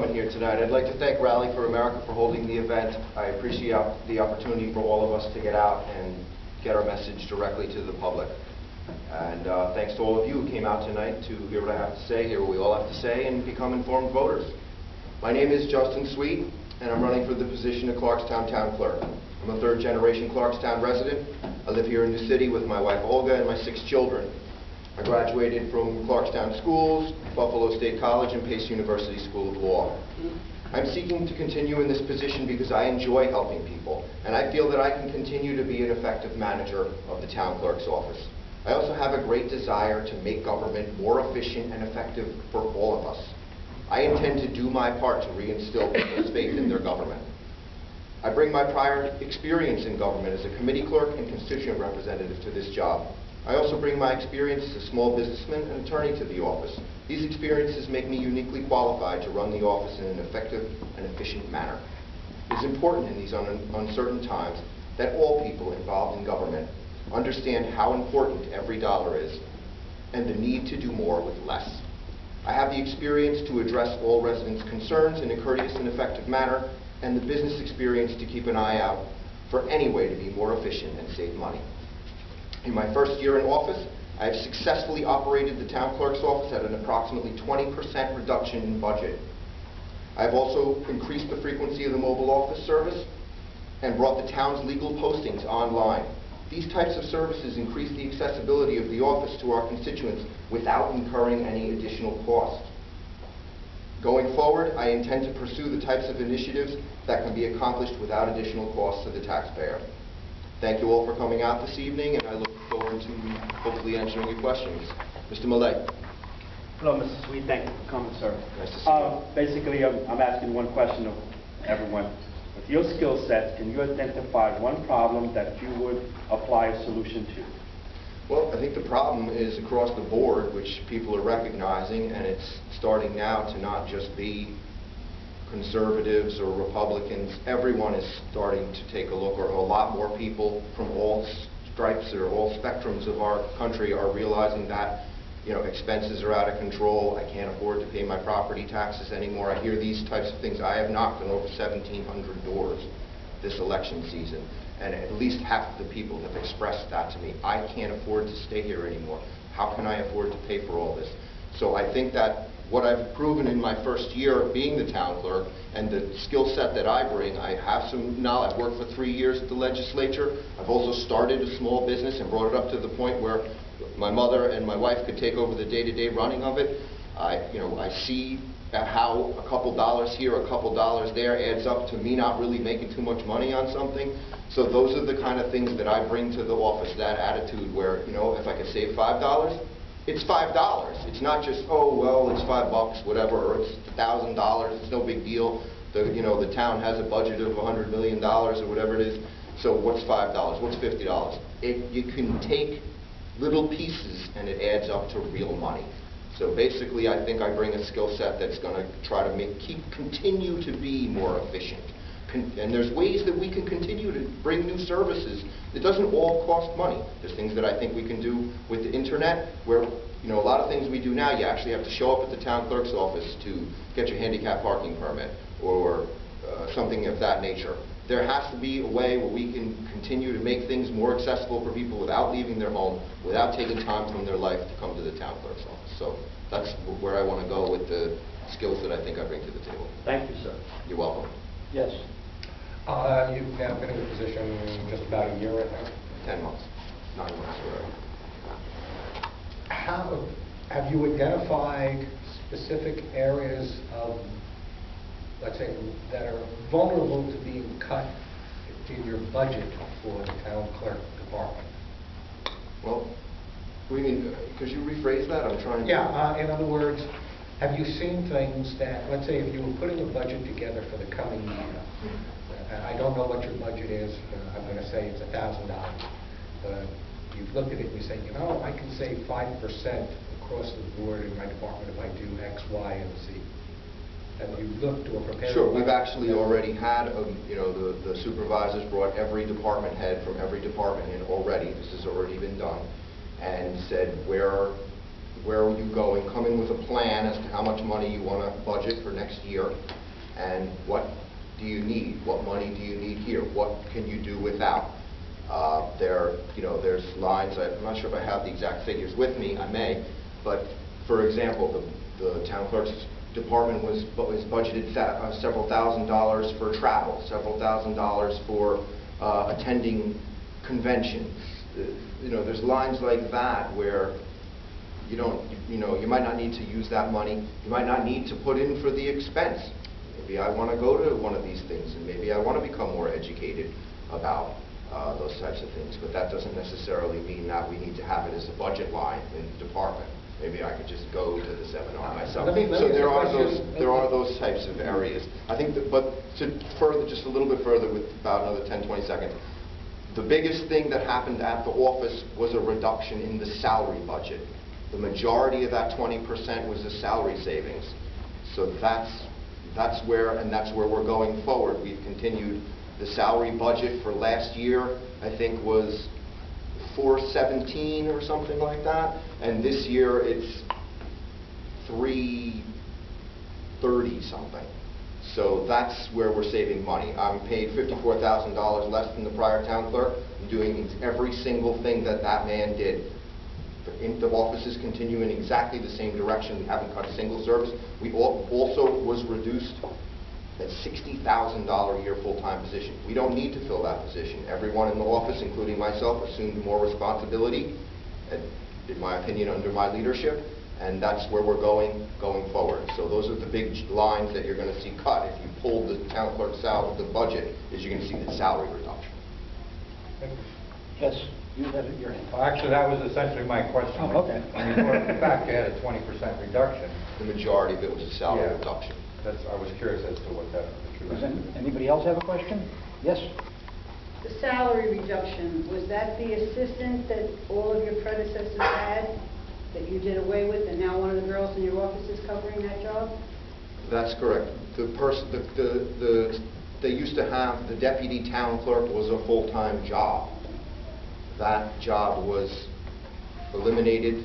everyone here tonight. I'd like to thank Rally for America for holding the event. I appreciate the opportunity for all of us to get out and get our message directly to the public. And thanks to all of you who came out tonight to hear what I have to say, hear what we all have to say, and become informed voters. My name is Justin Sweet, and I'm running for the position of Clarkstown Town Clerk. I'm a third-generation Clarkstown resident. I live here in the city with my wife Olga and my 6 children. I graduated from Clarkstown Schools, Buffalo State College, and Pace University School of Law. I'm seeking to continue in this position because I enjoy helping people, and I feel that I can continue to be an effective manager of the town clerk's office. I also have a great desire to make government more efficient and effective for all of us. I intend to do my part to reinstill people's faith in their government. I bring my prior experience in government as a committee clerk and constituent representative to this job. I also bring my experience as a small businessman and attorney to the office. These experiences make me uniquely qualified to run the office in an effective and efficient manner. It is important in these uncertain times that all people involved in government understand how important every dollar is and the need to do more with less. I have the experience to address all residents' concerns in a courteous and effective manner, and the business experience to keep an eye out for any way to be more efficient and save money. In my first year in office, I have successfully operated the town clerk's office at an approximately 20% reduction in budget. I have also increased the frequency of the mobile office service and brought the town's legal postings online. These types of services increase the accessibility of the office to our constituents without incurring any additional cost. Going forward, I intend to pursue the types of initiatives that can be accomplished without additional cost to the taxpayer. Thank you all for coming out this evening, and I look forward to hopefully answering your questions. Mr. Millay. Hello, Mr. Sweet. Thank you for coming, sir. Nice to see you. Basically, I'm asking one question of everyone. With your skill set, can you identify one problem that you would apply a solution to? Well, I think the problem is across the board, which people are recognizing, and it's starting now to not just be conservatives or Republicans. Everyone is starting to take a look, or a lot more people from all stripes or all spectrums of our country are realizing that, you know, expenses are out of control. I can't afford to pay my property taxes anymore. I hear these types of things. I have knocked on over 1,700 doors this election season, and at least half of the people have expressed that to me. I can't afford to stay here anymore. How can I afford to pay for all this? So I think that what I've proven in my first year of being the town clerk and the skill set that I bring, I have some knowledge. I've worked for 3 years at the legislature. I've also started a small business and brought it up to the point where my mother and my wife could take over the day-to-day running of it. I see how a couple dollars here, a couple dollars there adds up to me not really making too much money on something. So those are the kind of things that I bring to the office, that attitude where, you know, if I could save $5, it's $5. It's not just, oh, well, it's $5, whatever, or it's $1,000. It's no big deal. The town has a budget of $100 million or whatever it is. So what's $5? What's $50? You can take little pieces and it adds up to real money. So basically, I think I bring a skill set that's going to try to continue to be more efficient. And there's ways that we can continue to bring new services. It doesn't all cost money. There's things that I think we can do with the internet where, you know, a lot of things we do now, you actually have to show up at the town clerk's office to get your handicap parking permit or something of that nature. There has to be a way where we can continue to make things more accessible for people without leaving their home, without taking time from their life to come to the town clerk's office. So that's where I want to go with the skills that I think I bring to the table. Thank you, sir. You're welcome. Yes. You've now been in the position just about a year right now? 10 months. 9 months already. How have you identified specific areas of, let's say, that are vulnerable to being cut in your budget for the town clerk department? Well, what do you mean? Could you rephrase that? I'm trying to... Yeah, in other words, have you seen things that, let's say if you were putting a budget together for the coming year, I don't know what your budget is, I'm going to say it's $1,000, but you've looked at it and you say, you know, I can save 5% across the board in my department if I do X, Y, and Z. Have you looked or prepared? Sure, we've actually already had, the supervisors brought every department head from every department in already. This has already been done, and said where where you go and come in with a plan as to how much money you want to budget for next year, and what do you need? What money do you need here? What can you do without? There's lines, I'm not sure if I have the exact figures with me, I may, but for example, the town clerk's department was budgeted several $1,000s for travel, several $1,000s for attending conventions. There's lines like that where you might not need to use that money. You might not need to put in for the expense. Maybe I want to go to one of these things, and maybe I want to become more educated about those types of things. But that doesn't necessarily mean that we need to have it as a budget line in the department. Maybe I could just go to the seminar myself. So there are those types of areas. I think but to further, just a little bit further with about another 10, 20 seconds, the biggest thing that happened at the office was a reduction in the salary budget. The majority of that 20% was the salary savings. So that's where we're going forward. We've continued the salary budget for last year, I think was 417 or something like that, and this year it's 330 something. So that's where we're saving money. I'm paid $54,000 less than the prior town clerk. I'm doing every single thing that man did. The office is continuing exactly the same direction. We haven't cut a single service. We also was reduced at $60,000 a year full-time position. We don't need to fill that position. Everyone in the office, including myself, assumed more responsibility, in my opinion, under my leadership, and that's where we're going forward. So those are the big lines that you're going to see cut. If you pull the town clerk's salary, the budget, is you're going to see the salary reduction. Yes, you had your hand. Well, actually, that was essentially my question. Oh, okay. I mean, in fact, you had a 20% reduction. The majority of it was a salary Yeah. reduction. I was curious as to what that Does anybody else have a question? Yes? The salary reduction, was that the assistant that all of your predecessors had, that you did away with, and now one of the girls in your office is covering that job? That's correct. They used to have, the deputy town clerk was a full-time job. That job was eliminated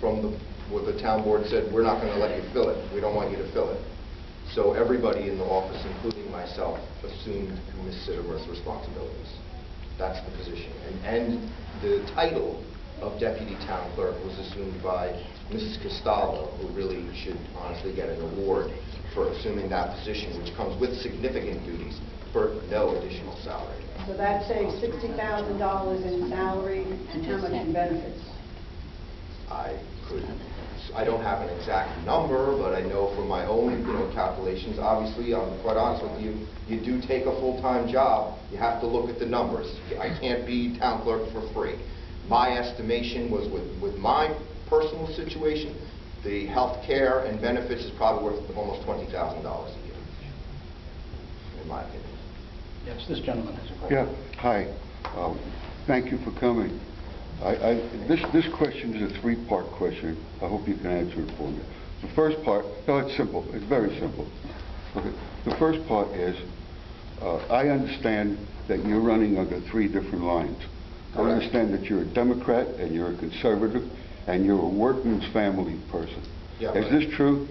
from where the town board said, we're not going to let you fill it. We don't want you to fill it. So everybody in the office, including myself, assumed Ms. Sitterworth's responsibilities. That's the position. And the title of deputy town clerk was assumed by Mrs. Costello, who really should honestly get an award for assuming that position, which comes with significant duties for no additional salary. So that saves $60,000 in salary, and how much in benefits? I don't have an exact number, but I know from my own calculations, obviously, I'm quite honest with you, you do take a full-time job, you have to look at the numbers. I can't be town clerk for free. My estimation was with my personal situation, the health care and benefits is probably worth almost $20,000 a year, in my opinion. Yes, this gentleman has a question. Yeah, hi. Thank you for coming. This question is a three-part question. I hope you can answer it for me. The first part, no, it's simple. It's very simple. Okay. The first part is, I understand that you're running under three different lines. Correct. I understand that you're a Democrat and you're a conservative and you're a workman's family person. Yeah, is this true?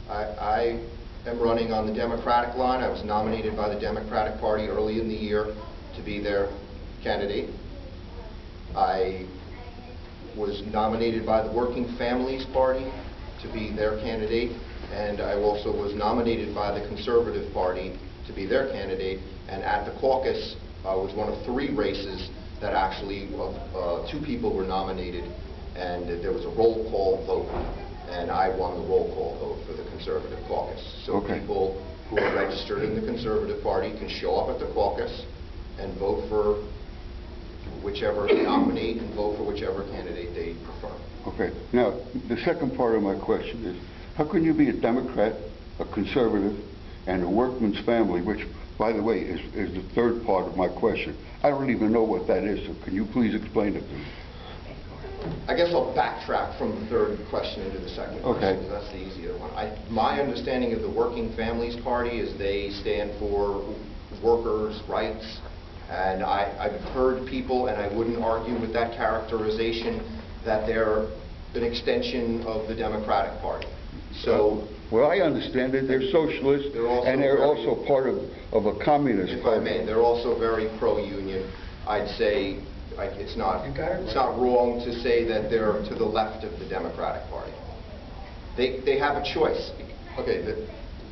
I am running on the Democratic line. I was nominated by the Democratic Party early in the year to be their candidate. I was nominated by the Working Families Party to be their candidate, and I also was nominated by the Conservative Party to be their candidate. And at the caucus, I was one of three races that actually, two people were nominated, and there was a roll call vote, and I won the roll call vote for the Conservative caucus. So okay. People who are registered in the Conservative Party can show up at the caucus and vote for whichever nominate and vote for whichever candidate they prefer. Okay. Now, the second part of my question is, how can you be a Democrat, a conservative, and a workman's family, which, by the way, is the third part of my question. I don't even know what that is, so can you please explain it to me? I guess I'll backtrack from the third question into the second question, Okay. because that's the easier one. My understanding of the Working Families Party is they stand for workers' rights, and I've heard people, and I wouldn't argue with that characterization, that they're an extension of the Democratic Party. So, Well, I understand that they're socialists, They're also and they're very- also part of a communist if I party. may, they're also very pro-union. I'd say it's not You got it it's right. not wrong to say that they're to the left of the Democratic Party. They have a choice. Okay,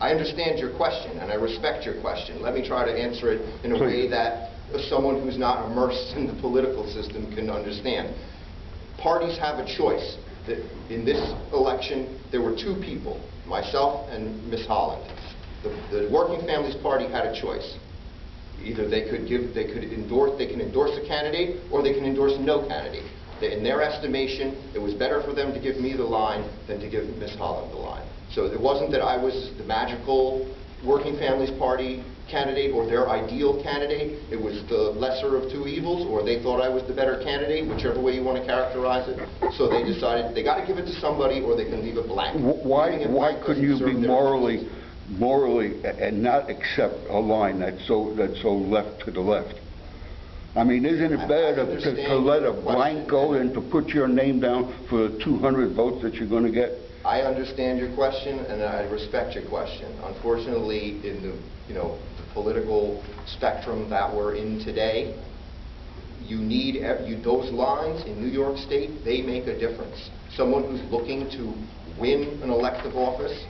I understand your question, and I respect your question. Let me try to answer it in a way Please. that someone who's not immersed in the political system can understand. Parties have a choice. That in this election, there were two people, myself and Ms. Holland. The Working Families Party had a choice. Either they can endorse a candidate, or they can endorse no candidate. In their estimation, it was better for them to give me the line than to give Ms. Holland the line. So it wasn't that I was the magical Working Families Party candidate or their ideal candidate. It was the lesser of two evils, or they thought I was the better candidate, whichever way you want to characterize it. So they decided they got to give it to somebody, or they can leave it blank. Leaving it Why blank couldn't doesn't you be serve their morally and not accept a line that's so left to the left? I mean, isn't it better to understand let a your blank question. go than to put your name down for the 200 votes that you're going to get? I understand your question, and I respect your question. Unfortunately, in the political spectrum that we're in today, you need those lines in New York State. They make a difference. Someone who's looking to win an elective office,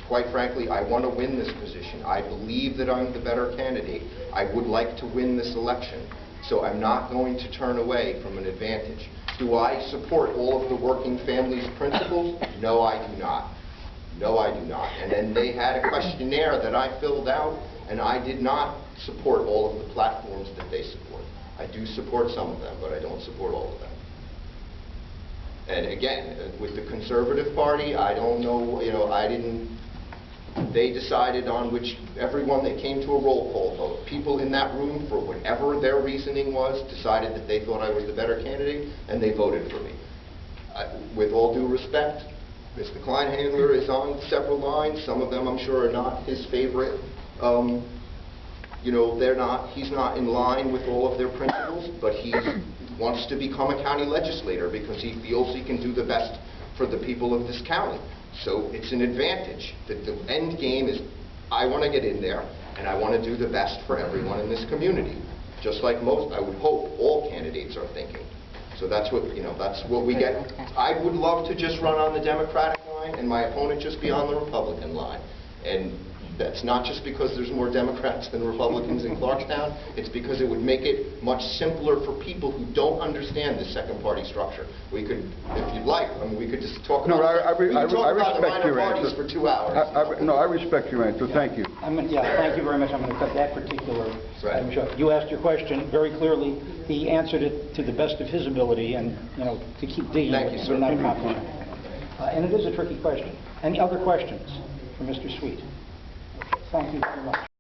quite frankly, I want to win this position. I believe that I'm the better candidate. I would like to win this election. So I'm not going to turn away from an advantage. Do I support all of the Working Families principles? No, I do not. No, I do not. And then they had a questionnaire that I filled out, and I did not support all of the platforms that they support. I do support some of them, but I don't support all of them. And again, with the Conservative Party, I don't know, they decided on everyone that came to a roll call vote. People in that room, for whatever their reasoning was, decided that they thought I was the better candidate, and they voted for me. With all due respect, Mr. Kleinhandler is on several lines. Some of them, I'm sure, are not his favorite. He's not in line with all of their principles, but he wants to become a county legislator because he feels he can do the best for the people of this county. So it's an advantage. The end game is I want to get in there, and I want to do the best for everyone in this community. Just like I would hope all candidates are thinking. So that's what we get. I would love to just run on the Democratic line and my opponent just be on the Republican line. And that's not just because there's more Democrats than Republicans in Clarkstown. It's because it would make it much simpler for people who don't understand the second party structure. We could, if you'd like, we could just talk about the minor parties for 2 hours. I respect your answer. Thank you. Thank you very much. I'm going to cut that particular item short. You asked your question very clearly. He answered it to the best of his ability, and to keep digging Thank you, sir. not a compliment. And it is a tricky question. Any other questions for Mr. Sweet? Thank you very much.